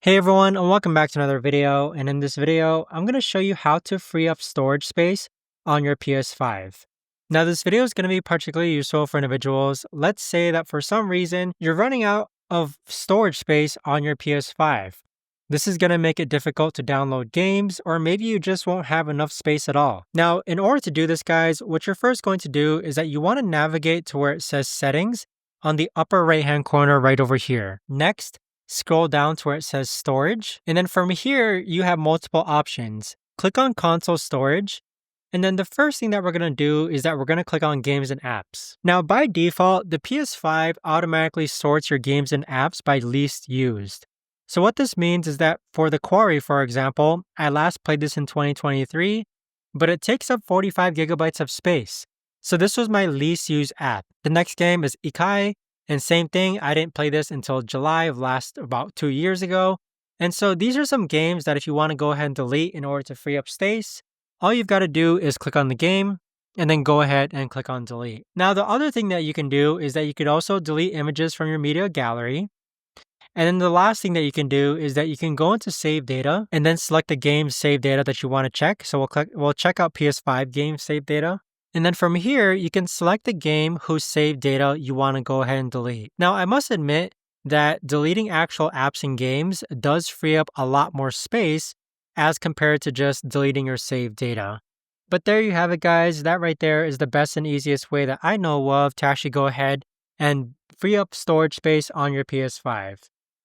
Hey everyone, and welcome back to another video. And in this video, I'm going to show you how to free up storage space on your PS5. Now, this video is going to be particularly useful for individuals. Let's say that for some reason, you're running out of storage space on your PS5. This is going to make it difficult to download games, or maybe you just won't have enough space at all. Now, in order to do this, guys, what you're first going to do is that you want to navigate to where it says Settings on the upper right-hand corner right over here. Next, scroll down to where it says storage. And then from here, you have multiple options. Click on console storage. And then the first thing that we're going to do is that we're going to click on games and apps. Now, by default, the PS5 automatically sorts your games and apps by least used. So what this means is that for The Quarry, for example, I last played this in 2023, but it takes up 45 gigabytes of space. So this was my least used app. The next game is Ikai. And same thing, I didn't play this until July of about 2 years ago. And so these are some games that if you want to go ahead and delete in order to free up space, all you've got to do is click on the game and then go ahead and click on delete. Now, the other thing that you can do is that you could also delete images from your media gallery. And then the last thing that you can do is that you can go into save data and then select the game save data that you want to check. So we'll check out PS5 game save data. And then from here, you can select the game whose saved data you want to go ahead and delete. Now, I must admit that deleting actual apps and games does free up a lot more space as compared to just deleting your saved data. But there you have it, guys. That right there is the best and easiest way that I know of to actually go ahead and free up storage space on your PS5.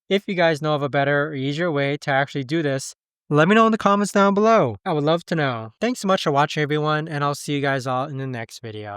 If you guys know of a better or easier way to actually do this, let me know in the comments down below. I would love to know. Thanks so much for watching, everyone, and I'll see you guys all in the next video.